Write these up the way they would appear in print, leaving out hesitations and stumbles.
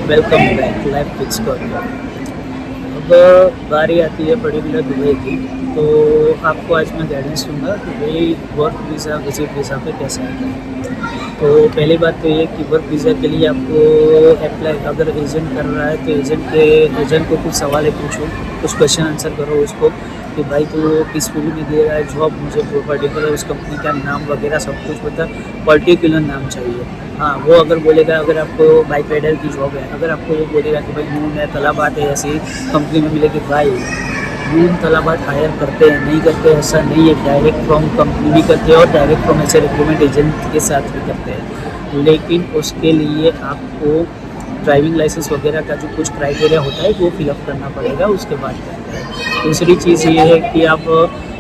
Welcome back life fix कर। अब बारी आती है पर्टिकुलर दुबई की। तो आपको आज मैं गाइडेंस दूंगा कि भाई वर्क वीज़ा विजिट वीज़ा पे कैसे आता है। तो पहली बात तो ये कि वर्क वीज़ा के लिए आपको अप्लाई, अगर एजेंट कर रहा है तो एजेंट को कुछ सवाल पूछो, कुछ क्वेश्चन आंसर करो उसको कि भाई तो किस फील्ड में दे रहा है जॉब, मुझे पर्टिकुलर उस कंपनी का नाम वगैरह सब कुछ बता, पर्टिकुलर नाम चाहिए। हाँ, वो अगर बोलेगा, अगर आपको बाइक राइडर की जॉब है, अगर आपको वो बोलेगा कि भाई नून है तलाबात है ऐसी कंपनी में मिलेगी, भाई नून तलाबात हायर करते हैं नहीं करते ऐसा नहीं है, डायरेक्ट फ्रॉम कंपनी भी करते हैं और डायरेक्ट फ्रॉम ऐसे रिक्रूटमेंट एजेंट के साथ भी करते हैं। लेकिन उसके लिए आपको ड्राइविंग लाइसेंस वगैरह का जो कुछ क्राइटेरिया होता है वो फिलअप करना पड़ेगा, उसके बाद करता है। दूसरी चीज़ ये है कि आप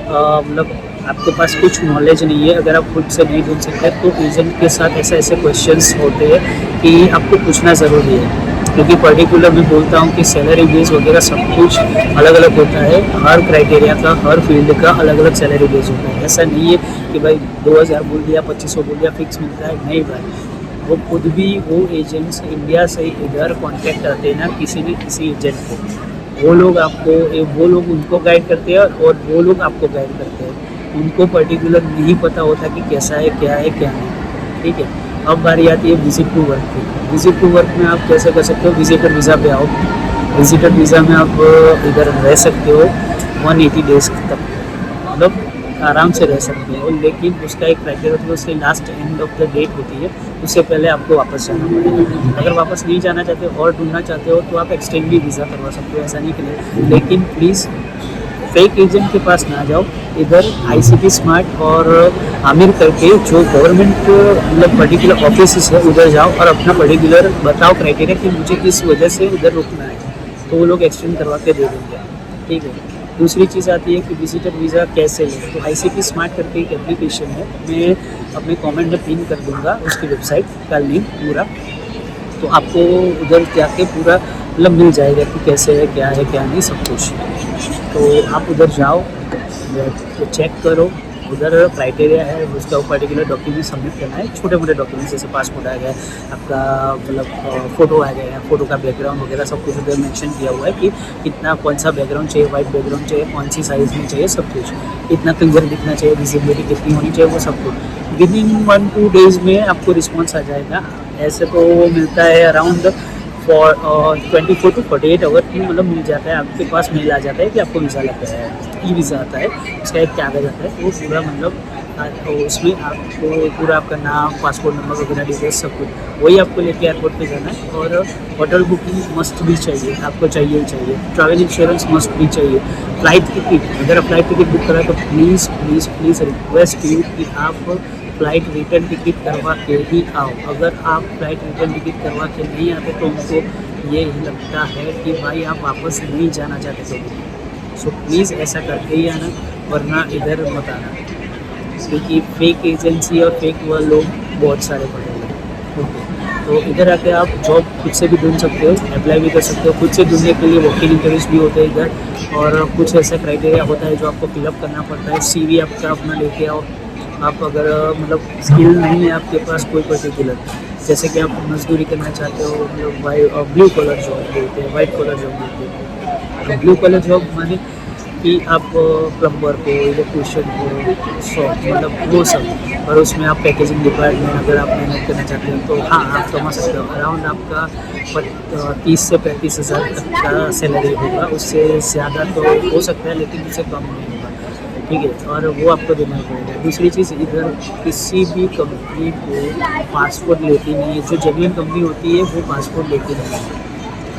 मतलब आपके पास कुछ नॉलेज नहीं है, अगर आप खुद से नहीं ढूंढ सकते तो एजेंट के साथ ऐसे ऐसे क्वेश्चंस होते हैं कि आपको पूछना ज़रूरी है। क्योंकि पर्टिकुलर मैं बोलता हूँ कि सैलरी बेस वगैरह सब कुछ अलग अलग होता है, हर क्राइटेरिया का हर फील्ड का अलग अलग सैलरी बेस होता है। ऐसा नहीं है कि भाई 2000 बोल दिया 2500 बोल दिया फिक्स मिलता है, नहीं भाई। वो खुद भी वो एजेंट्स इंडिया से इधर कांटेक्ट करते हैं ना किसी न किसी एजेंट को, वो लोग उनको गाइड करते हैं और वो लोग आपको गाइड करते हैं। उनको पर्टिकुलर नहीं पता होता कि कैसा है क्या नहीं। ठीक है, अब बारी आती है विजिट टू वर्क की। विजिट टू वर्क में आप कैसे कर सकते हो, विजिटर वीज़ा पे आओ। विजिटर वीज़ा में आप इधर रह सकते हो 180 डेज तक, मतलब आराम से रह सकते हो। लेकिन उसका एक क्राइटेरिया होता है, उसकी last end of the date होती है, उससे पहले आपको वापस जाना पड़ेगा। अगर वापस नहीं जाना चाहते हो और ढूंढना चाहते हो तो आप एक्सटेंड भी वीज़ा करवा सकते हो, ऐसा नहीं कि। लेकिन प्लीज़ फेक एजेंट के पास ना जाओ। इधर ICT स्मार्ट और आमिर करके जो गवर्नमेंट मतलब पर्टिकुलर ऑफिस है उधर जाओ और अपना पर्टिकुलर बताओ क्राइटेरिया कि मुझे किस वजह से उधर रुकना है, तो वो लोग एक्सटेंड करवा के दे देंगे। ठीक है। दूसरी चीज़ आती है कि विजिटर वीज़ा कैसे लें। तो ICT स्मार्ट करके एक एप्लीकेशन है, मैं अपने कमेंट में पिन कर दूंगा उसकी वेबसाइट का लिंक पूरा, तो आपको उधर जाके पूरा मतलब मिल जाएगा कि कैसे है क्या नहीं सब कुछ। तो आप उधर जाओ, तो चेक करो, उधर क्राइटेरिया है, उसका पर्टिकुलर डॉक्यूमेंट सबमिट करना है। छोटे मोटे डॉक्यूमेंट्स जैसे पासपोर्ट आ गया, आपका मतलब फ़ोटो आ गया, फ़ोटो का बैकग्राउंड वगैरह सब कुछ उधर मेंशन किया हुआ है कि कितना कौन सा बैकग्राउंड चाहिए, वाइट बैकग्राउंड चाहिए, कौन सी साइज़ में चाहिए, सब कुछ कितना क्लियर दिखना चाहिए, विजिबिलिटी कितनी होनी चाहिए, वो सब कुछ विद इन 1-2 डेज़ में आपको रिस्पॉन्स आ जाएगा। ऐसे तो वो मिलता है अराउंड 24 to 48 आवर की, मतलब मिल जाता है आपके पास, मेल आ जाता है कि आपको वीज़ा लग गया है। वीज़ा आता है, उसका एक कागज़ आता है, वो पूरा मतलब उसमें आपको पूरा आपका नाम, पासपोर्ट नंबर वगैरह डिटेल्स सब कुछ, वही आपको लेके एयरपोर्ट पे जाना है। और होटल बुकिंग मस्ट भी चाहिए, आपको चाहिए ही चाहिए। ट्रैवल इंश्योरेंस मस्ट भी चाहिए। फ़्लाइट टिकट, अगर आप फ्लाइट टिकट बुक करा तो please please please request you कि आप फ़्लाइट रिटर्न टिकट करवा के ही आओ। अगर आप फ़्लाइट रिटर्न टिकट करवा के नहीं आते तो उनको ये लगता है कि भाई आप वापस नहीं जाना चाहते तो। सो प्लीज़ ऐसा करके ही आना, वरना इधर मत आना, क्योंकि फेक एजेंसी और फेक वो लोग बहुत सारे पड़े हैं। ओके, तो इधर आके आप जॉब खुद से भी ढूंढ सकते हो, अप्लाई भी कर सकते हो। खुद से ढूंढने के लिए वॉकिंग इंटरव्यूज भी होते हैं इधर, और कुछ ऐसा क्राइटेरिया होता है जो आपको फिलअप करना पड़ता है। CV आपका अपना लेके आओ। आप अगर मतलब स्किल नहीं है आपके पास कोई पर्टिकुलर, जैसे कि आप मजदूरी करना चाहते हो, मतलब ब्लू कलर जॉब बोलते हैं, वाइट कलर जॉब बोलते हैं। तो ब्लू कलर जॉब माने कि आप प्लम्बर को, इलेक्ट्रिशियन को, शॉप मतलब वो सब, और उसमें आप पैकेजिंग डिपार्टमेंट अगर आप मेहनत करना चाहते हो तो हाँ आप कमा सकते हो। अराउंड आपका 30 से 35 हज़ार तक का सैलरी होगा, उससे ज़्यादा तो हो सकता है लेकिन उससे कम नहीं होगा। ठीक है, और वो आपको देना पड़ेगा। दूसरी चीज़, इधर किसी भी कंपनी को पासपोर्ट लेती नहीं है। जो जेन्युइन कंपनी होती है वो पासपोर्ट लेती नहीं है,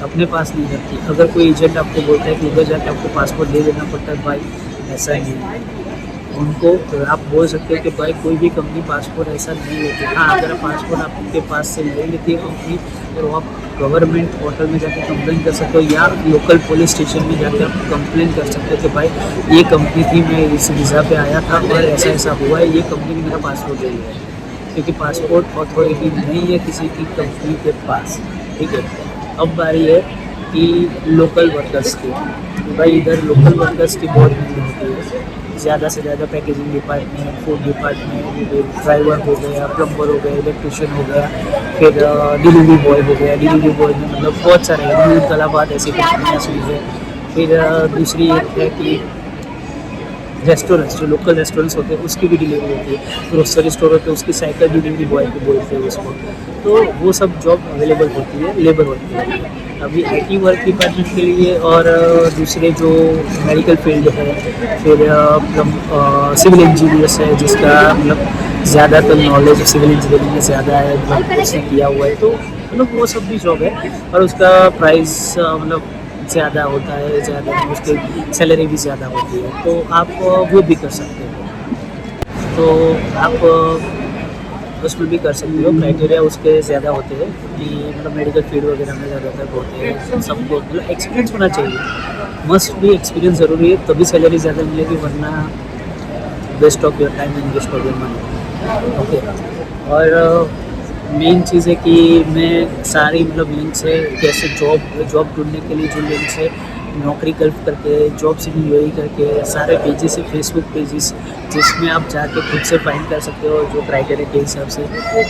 अपने पास नहीं रखती। अगर कोई एजेंट आपको बोलता है कि उधर जाके आपको पासपोर्ट दे देना पड़ता है, भाई ऐसा नहीं है। उनको आप बोल सकते हो कि भाई कोई भी कंपनी पासपोर्ट ऐसा नहीं लेती। हाँ, अगर पासपोर्ट आपके पास से ले लेती है कंपनी तो आप गवर्नमेंट पोर्टल में जाकर कंप्लेन कर सकते हो, या लोकल पुलिस स्टेशन में जाकर आप कंप्लेन कर सकते हो कि भाई ये कंपनी थी, मैं इस वीज़ा पे आया था और ऐसा ऐसा हुआ है, ये कंपनी ने मेरा पासपोर्ट ले लिया है। क्योंकि पासपोर्ट अथॉरिटी नहीं है किसी की कंपनी के पास। ठीक है, अब बारी है कि लोकल वर्कर्स की। भाई इधर लोकल वर्कर्स की बहुत नीड होती है। ज़्यादा से ज़्यादा packaging department, food department, driver हो गया, प्लम्बर हो गया, इलेक्ट्रिशियन हो गया, फिर डिलीवरी बॉय हो गया। डिलीवरी बॉय में मतलब बहुत सारे हैं, तलाबाद ऐसी कंपनियाँ सी है। फिर दूसरी एक है कि रेस्टोरेंट्स, जो लोकल रेस्टोरेंट्स होते हैं उसकी भी डिलीवरी होती है। ग्रोसरी स्टोर होते हैं उसकी साइकिल डिलीवरी बॉय को बोलते हैं उसको। तो वो सब जॉब अवेलेबल होती है, लेबर होती है। अभी आईटी वर्क डिपार्टमेंट के लिए और दूसरे जो मेडिकल फील्ड है, फिर सिविल इंजीनियर्स है जिसका मतलब ज़्यादातर नॉलेज सिविल इंजीनियरिंग में ज़्यादा है, मतलब उसने किया हुआ है, तो मतलब वो सब भी जॉब है। और उसका प्राइस मतलब ज़्यादा होता है, ज़्यादा उसकी सैलरी भी ज़्यादा होती है, तो आप वो भी कर सकते हो। तो आप उसमें भी कर सकते हो। क्राइटेरिया उसके ज़्यादा होते हैं कि मतलब मेडिकल फील्ड वगैरह में ज़्यादातर होते हैं। सबको मतलब एक्सपीरियंस होना चाहिए, मस्ट भी एक्सपीरियंस ज़रूरी है, तभी सैलरी ज़्यादा मिलेगी, वरना waste of your time and waste of your money. Okay. और मेन चीज़ है कि मैं सारी मतलब लिंक्स है, जैसे जॉब ढूंढने के लिए जो लिंक्स है, नौकरी गल्फ करके, जॉब से यूएई करके, सारे पेजेस है, फेसबुक पेजेस जिसमें आप जाके खुद से फाइंड कर सकते हो जो क्राइटेरिया के हिसाब से।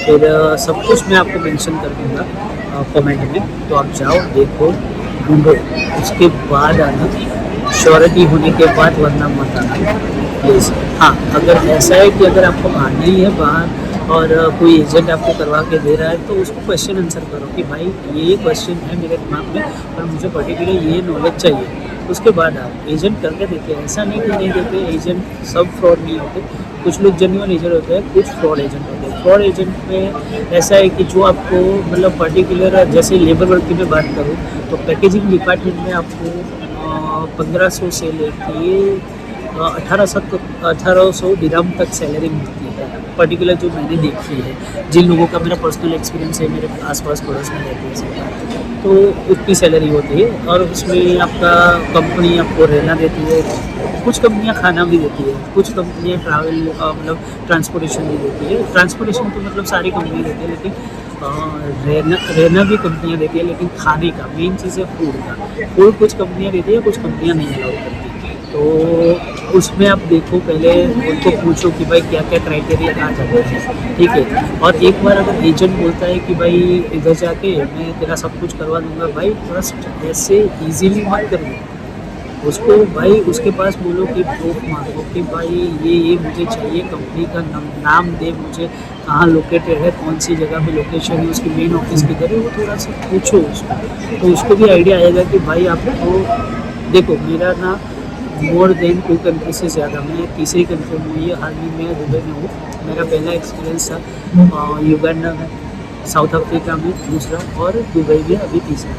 फिर सब कुछ मैं आपको मेंशन कर दूँगा कमेंट में, तो आप जाओ, देखो, ढूंढो, उसके बाद आना, श्योरिटी होने के बाद, वरना मत आना प्लीज़। हाँ, अगर ऐसा है कि अगर आपको आना ही है बाहर और कोई एजेंट आपको करवा के दे रहा है, तो उसको क्वेश्चन आंसर करो कि भाई ये क्वेश्चन है मेरे दिमाग में और मुझे पर्टिकुलर ये नॉलेज चाहिए। उसके बाद आप एजेंट करके देखिए। ऐसा नहीं कि नहीं देते, एजेंट सब फ्रॉड नहीं होते, कुछ लोग जेन्युइन एजेंट होते हैं, कुछ फ्रॉड एजेंट होते हैं। फ्रॉड एजेंट में ऐसा है कि जो आपको मतलब पर्टिकुलर, जैसे लेबर वर्क की मैं बात करूँ तो पैकेजिंग डिपार्टमेंट में आपको 1500 से लेके 1800 दिरहम तक सैलरी मिलती है, पर्टिकुलर जो मैंने देखी है, जिन लोगों का मेरा पर्सनल एक्सपीरियंस है, मेरे आसपास पड़ोस में रहते हैं सब, तो उतनी सैलरी होती है। और उसमें आपका कंपनी आपको रहना देती है, कुछ कंपनियां खाना भी देती है, कुछ कंपनियां ट्रैवल मतलब ट्रांसपोर्टेशन भी देती है। ट्रांसपोर्टेशन तो मतलब सारी कंपनी देती है, लेकिन रहना भी कंपनियां देती है, लेकिन खाने का मेन चीज़ है फूड का। फूड कुछ कंपनियां देती है, कुछ कंपनियां नहीं अलाउ करती। तो उसमें आप देखो, पहले उनको पूछो कि भाई क्या क्या क्राइटेरिया आ जाता है, ठीक है। और एक बार अगर एजेंट बोलता है कि भाई इधर जाके मैं तेरा सब कुछ करवा दूंगा, भाई ट्रस्ट ऐसे इजीली मत करो उसको। भाई उसके पास बोलो कि प्रूफ मांगो कि भाई ये मुझे चाहिए, कंपनी का नाम दे मुझे, कहाँ लोकेटेड है, कौन सी जगह पे लोकेशन है, उसकी मेन ऑफिस किधर है, वो थोड़ा सा पूछो उसको, तो उसको भी आइडिया आएगा कि भाई आपको देखो, मेरा ना मोर देन 2 कंट्री से ज़्यादा, मैं तीसरी कंट्री में हूँ, ये हाल ही में दुबई में हूँ। मेरा पहला एक्सपीरियंस था युगांडा में, साउथ अफ्रीका में दूसरा, और दुबई में अभी तीसरा।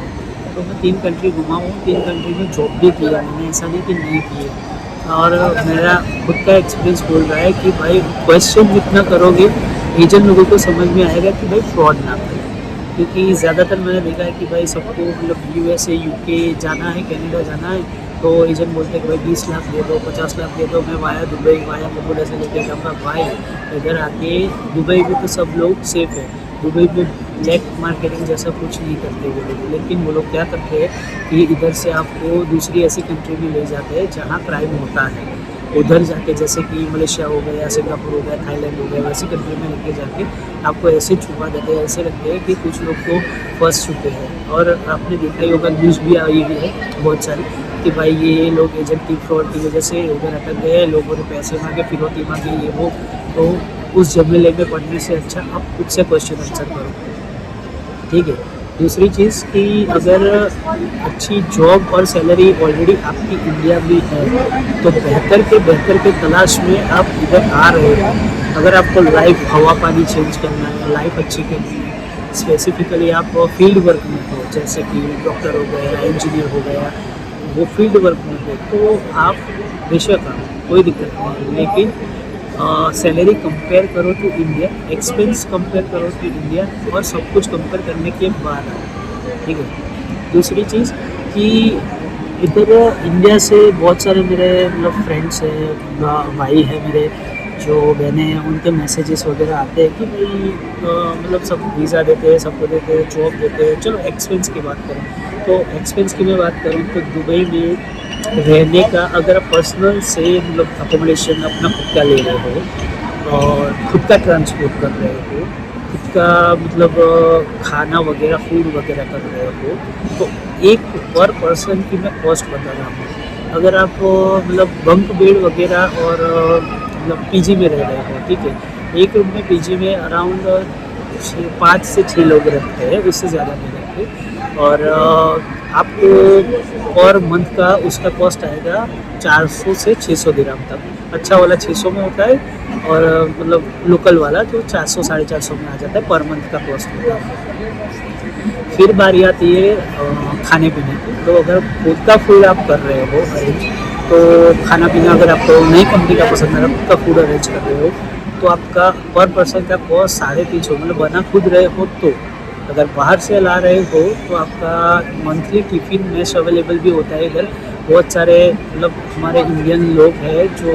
तो मैं 3 कंट्री घुमा हूँ, 3 कंट्री में जॉब भी किया मैंने, ऐसा नहीं कि नहीं किया। और मेरा खुद का एक्सपीरियंस बोल रहा है कि भाई क्वेश्चन जितना करोगे, एजेंट लोगों को समझ में आएगा कि भाई फ्रॉड ना करें। क्योंकि ज़्यादातर मैंने देखा है कि भाई सबको मतलब यूएसए, यूके जाना है, कनाडा जाना है, तो एजेंट बोलते हैं कि भाई 20 लाख दे दो, 50 लाख दे दो, मैं वाया दुबई, वाया कबूल ऐसे लेके जाऊँगा। भाई इधर आके दुबई में तो सब लोग सेफ है, दुबई में ब्लैक मार्केटिंग जैसा कुछ नहीं करते वो लोग, लेकिन वो लोग क्या करते हैं कि इधर से आपको दूसरी ऐसी कंट्री में ले जाते हैं जहाँ क्राइम होता है। उधर जाके जैसे कि मलेशिया हो गया, सिंगापुर हो गया, थाईलैंड हो गया, वैसी कंट्री में लेके जाके आपको ऐसे छुपा देते हैं, ऐसे रखते हैं कि कुछ लोग तो फंस चुके हैं। और आपने देखा ही होगा, न्यूज़ भी आई हुई है बहुत सारी कि भाई ये लोग एजेंट की फ्रॉड की वजह से उधर अटक गए, लोगों ने पैसे मांगे, फिरौती मांगी, ये वो। तो उस झमेले में पढ़ने से अच्छा आप खुद से क्वेश्चन आंसर करो, ठीक है। दूसरी चीज़ कि अगर अच्छी जॉब और सैलरी ऑलरेडी आपकी इंडिया में है, तो बेहतर के तलाश में आप इधर आ रहे हो। अगर आपको लाइफ हवा पानी चेंज करना है, लाइफ अच्छी करनी है, स्पेसिफिकली आप फील्ड वर्क में हो, जैसे कि डॉक्टर हो गया, इंजीनियर हो गया, वो फील्ड वर्क में हो, तो आप बेशक आओ, कोई दिक्कत नहीं है। लेकिन सैलरी कंपेयर करो टू इंडिया, एक्सपेंस कंपेयर करो टू इंडिया, और सब कुछ कंपेयर करने के बाद आओ, ठीक है। दूसरी चीज़ कि इधर इंडिया से बहुत सारे मेरे मतलब फ्रेंड्स हैं, भाई है मेरे, जो बहनें हैं, उनके मैसेजेस वगैरह आते हैं कि भाई मतलब सब वीज़ा देते हैं, सबको देते हैं, जॉब देते हैं। चलो एक्सपेंस की बात करें, तो एक्सपेंस की मैं बात करूँ तो दुबई में रहने का अगर आप पर्सनल से मतलब अकोमोडेशन अपना खुद का ले रहे हो और खुद का ट्रांसपोर्ट कर रहे हो, खुद का मतलब खाना वगैरह फूड वगैरह कर रहे हो, तो एक पर पर्सन की मैं कॉस्ट बता रहा हूँ। अगर आप मतलब बंक बेड वगैरह और मतलब पीजी में रह रहे हो, ठीक है, एक रूम में पीजी में अराउंड 5 से 6 लोग रहते हैं, उससे ज़्यादा नहीं रहते। और आपको पर मंथ का उसका कॉस्ट आएगा 400 से 600 दिरहम तक। अच्छा वाला 600 में होता है और मतलब लोकल वाला जो 400 450 में आ जाता है, पर मंथ का कॉस्ट होता है। फिर बारी आती है खाने पीने की। तो अगर खुद का फूड आप कर रहे हो अरेंज, तो खाना पीना अगर आपको नई कंपनी का पसंद है, खुद का फूड अरेंज कर रहे हो, तो आपका पर पर्सन का कॉस्ट 350 मतलब बना खुद रहे हो। तो अगर बाहर से ला रहे हो तो आपका मंथली टिफ़िन मेस अवेलेबल भी होता है इधर। बहुत सारे मतलब हमारे इंडियन लोग हैं जो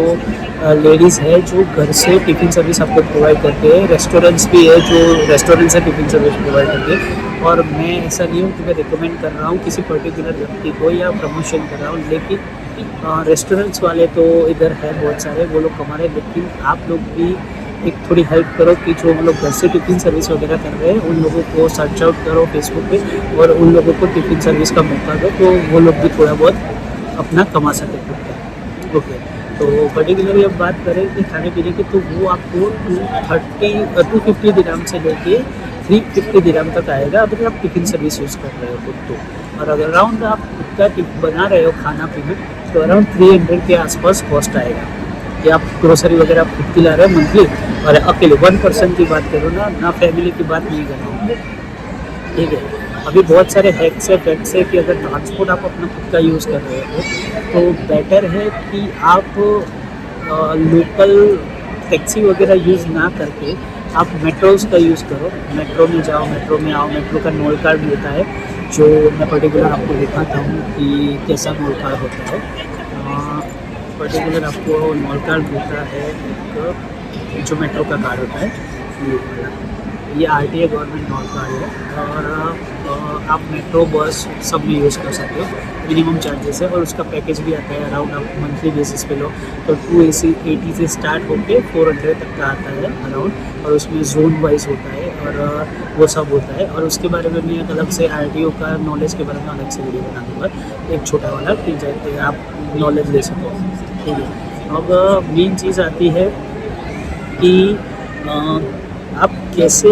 लेडीज़ है जो घर से टिफ़िन सर्विस आपको प्रोवाइड करते हैं। रेस्टोरेंट्स भी है जो रेस्टोरेंट से टिफ़िन सर्विस प्रोवाइड करते हैं। और मैं ऐसा नहीं हूँ कि मैं रिकमेंड कर रहा हूँ किसी पर्टिकुलर व्यक्ति को या प्रमोशन कर रहा हूँ, लेकिन रेस्टोरेंट्स वाले तो इधर है बहुत सारे, वो लोग कमा रहे हैं। लेकिन आप लोग भी एक थोड़ी हेल्प करो कि जो हम लोग घर से टिफ़िन सर्विस वगैरह कर रहे हैं उन लोगों को सर्च आउट करो फेसबुक पे और उन लोगों को टिफ़िन सर्विस का मौका दो, तो वो लोग भी थोड़ा बहुत अपना कमा सके खुद का। ओके, तो पर्टिकुलरली अब बात करें कि खाने पीने की, तो वो आपको 250 दिरहम से लेके 350 दिरहम तक आएगा अगर आप टिफ़िन सर्विस यूज़ कर रहे हो खुद तो। और अगर अराउंड आप खुद का बना रहे हो खाना पीना, तो अराउंड 300 के आसपास कॉस्ट आएगा। कि आप ग्रोसरी वगैरह आप खुद की ला रहे हो मंथली, और अकेले 1% की बात करो ना फैमिली की बात नहीं कर रहा हूँ, ठीक है। अभी बहुत सारे हैक्स है फैक्ट्स है कि अगर ट्रांसपोर्ट आप अपना खुद का यूज़ कर रहे हो तो बेटर है कि आप लोकल टैक्सी वगैरह यूज़ ना करके आप मेट्रोज़ का यूज़ करो। मेट्रो में जाओ, मेट्रो में आओ। मेट्रो का नोल कार्ड होता है जो मैं पर्टिकुलर आपको दिखाता हूँ कि कैसा नोल कार्ड होता है। पर्टिकुलर आपको नॉल कार्ड होता है एक जो मेट्रो का कार्ड होता है, ये RTA गवर्नमेंट नॉल कार्ड है। और आप मेट्रो बस सब में यूज़ कर सकते हो, मिनिमम चार्जेस है। और उसका पैकेज भी आता है अराउंड, आप मंथली बेसिस पे लो तो 280 से स्टार्ट होकर 400 तक का आता है अराउंड। और उसमें जोन वाइज होता है और वो सब होता है। और उसके बारे में मैं एक अलग से RTO का नॉलेज के बारे में अलग से वीडियो बना दूँगा, एक छोटा वाला, कि जैसे आप नॉलेज ले सको, ठीक है। अब मेन चीज़ आती है कि आप कैसे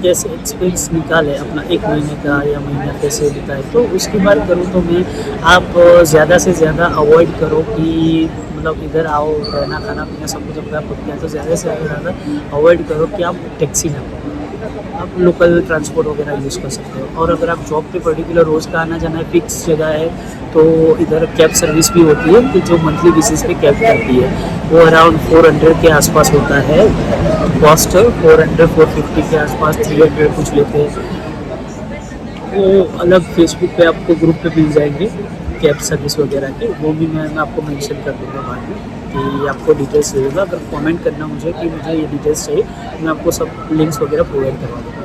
एक्सपेंस निकालें अपना 1 महीने का या महीना कैसे बिताए। तो उसकी बात करूँ तो मैं आप ज़्यादा से ज़्यादा अवॉइड करो कि मतलब इधर आओ रहना खाना पीना सब कुछ अपना खुद किया, तो ज़्यादा से ज़्यादा अवॉइड करो कि आप टैक्सी ना करो। आप लोकल ट्रांसपोर्ट वगैरह यूज़ कर सकते हो। और अगर आप जॉब पे पर्टिकुलर रोज़ का आना जाना है, फिक्स जगह है, तो इधर कैब सर्विस भी होती है कि जो मंथली बेसिस पे कैब करती है। वो अराउंड 400 के आसपास होता है कॉस्ट, 400-450 के आसपास, 300 कुछ लेते हैं। वो अलग फेसबुक पे आपको ग्रुप पे मिल जाएंगे कैब सर्विस वगैरह के, वो भी मैं आपको मेंशन कर दूँगा बाद में कि आपको डिटेल्स चाहिएगा। अगर कमेंट करना मुझे कि मुझे ये डिटेल्स चाहिए, मैं आपको सब लिंक्स वगैरह प्रोवाइड करवा दूँगा।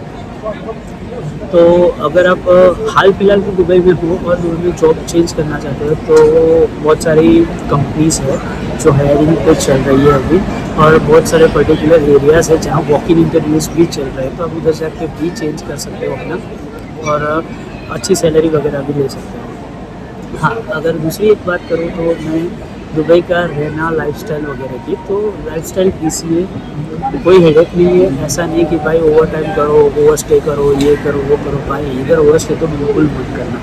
तो अगर आप हाल फिलहाल की दुबई में हो और दुबई में जॉब चेंज करना चाहते हो, तो बहुत सारी कंपनीज़ है जो हायरिंग पे चल रही है अभी। और बहुत सारे पर्टिकुलर एरियाज़ है जहाँ वॉक इन इंटरव्यूज़ भी चल रहे हैं, तो आप उधर जाके भी चेंज कर सकते हो अपना, और अच्छी सैलरी वगैरह भी ले सकते हो। हाँ, अगर दूसरी एक बात करूँ तो मैं दुबई का रहना लाइफस्टाइल वगैरह की, तो लाइफस्टाइल इसमें कोई हेडेक नहीं है। ऐसा नहीं कि भाई ओवर टाइम करो, ओवर स्टे करो, ये करो वो करो। भाई इधर ओवर स्टे तो बिल्कुल मत करना,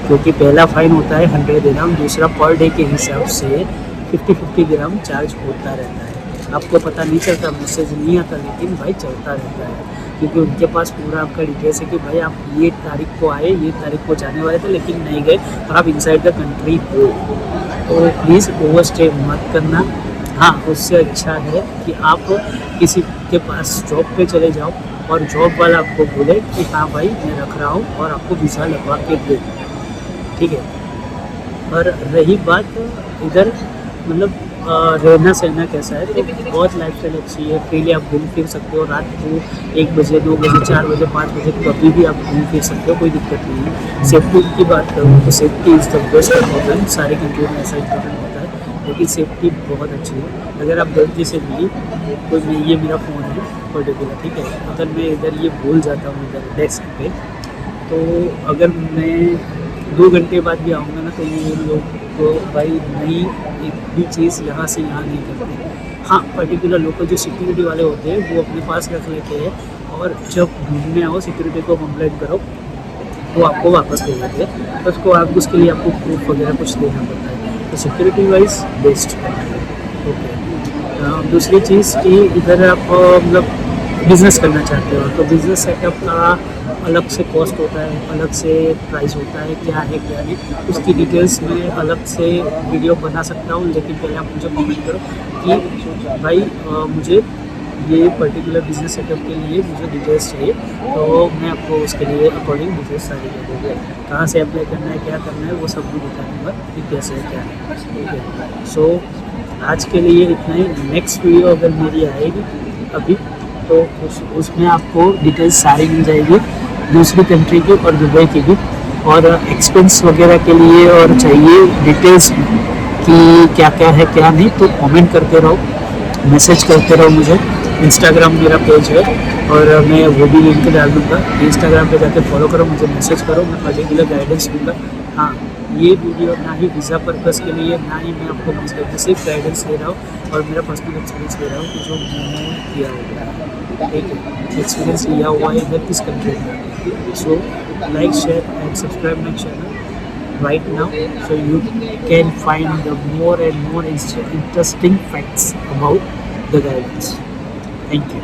क्योंकि पहला फ़ाइन होता है 100 दिरहम, दूसरा पर डे के हिसाब से 50 दिरहम चार्ज होता रहता है। आपको पता नहीं चलता, मैसेज नहीं आता, लेकिन भाई चलता रहता है, क्योंकि उनके पास पूरा आपका डिटेल्स है कि भाई आप ये तारीख को आए, ये तारीख को जाने वाले थे लेकिन नहीं गए, और आप इनसाइड द कंट्री हो, तो प्लीज़ ओवर स्टे मत करना। हाँ, उससे अच्छा है कि आप किसी के पास जॉब पे चले जाओ और जॉब वाला आपको बोले कि हाँ भाई मैं रख रहा हूँ और आपको वीज़ा लगवा के दे, ठीक है। और रही बात इधर मतलब रहना सहना कैसा है, तो बहुत लाइफ स्टाइल अच्छी है। फ्रीली आप घूम फिर सकते हो, रात को 1 बजे 2 बजे 4 बजे 5 बजे कभी भी आप घूम फिर सकते हो, कोई दिक्कत नहीं है। सेफ्टी की बात करूँ तो safety is the best important, सारे कंट्री में ऐसा इम्पोर्टेंट होता है, लेकिन सेफ्टी बहुत अच्छी है। अगर आप गलती से भी कोई मैं ये मेरा फ़ोन है पर्टिकुलर, ठीक है, अगर मैं इधर ये भूल जाता हूँ इधर डेस्क पे, तो अगर मैं 2 घंटे बाद भी आऊँगा ना, तो ये लोग तो भाई नहीं, एक भी चीज़ यहाँ से यहाँ नहीं करते। हाँ, पर्टिकुलर लोकल जो सिक्योरिटी वाले होते हैं वो अपने पास रख लेते हैं, और जब ढूंढने आओ सिक्योरिटी को कंप्लेंट करो, वो आपको वापस ले लेते हैं। तो उसको आप उसके लिए आपको प्रूफ वगैरह कुछ देना पड़ता है, तो सिक्योरिटी वाइज बेस्ट है। ओके, दूसरी चीज़ कि इधर आप मतलब बिज़नेस करना चाहते हो, तो बिज़नेस सेटअप का अलग से कॉस्ट होता है, अलग से प्राइस होता है, क्या है क्या नहीं, उसकी डिटेल्स मैं अलग से वीडियो बना सकता हूँ। लेकिन पहले आप मुझे कमेंट करो कि भाई मुझे ये पर्टिकुलर बिज़नेस सेटअप के लिए मुझे डिटेल्स चाहिए, तो मैं आपको उसके लिए अकॉर्डिंग डिटेल्स सारी दे दूँगा। कहाँ से अप्लाई करना है, क्या करना है, वो सब भी बता दूँगा कि कैसे है क्या है। ठीक है, सो आज के लिए इतना ही। नेक्स्ट वीडियो अगर मेरी आएगी अभी, तो उसमें आपको डिटेल्स सारी मिल जाएगी, दूसरी कंट्री की और दुबई की भी, और एक्सपेंस वगैरह के लिए और चाहिए डिटेल्स कि क्या क्या है क्या नहीं, तो कमेंट करते रहो, मैसेज करते रहो मुझे। इंस्टाग्राम मेरा पेज है और मैं वो भी लिंक डाल दूँगा, इंस्टाग्राम पे जाके फॉलो करो, मुझे मैसेज करो, मैं पर्टिकुलर गाइडेंस दूँगा। हाँ, ये वीडियो ना ही वीज़ा पर्पज़ के लिए, ना ही मैं आपको सिर्फ गाइडेंस दे रहा हूँ और मेरा पर्सनल एक्सपीरियंस दे रहा हूँ कि जो मैंने किया हुआ है, ठीक है, एक्सपीरियंस लिया हुआ है इधर किस कंट्री में। So like share and subscribe my channel right now, so you can find the more and more interesting facts about the guidance. Thank you.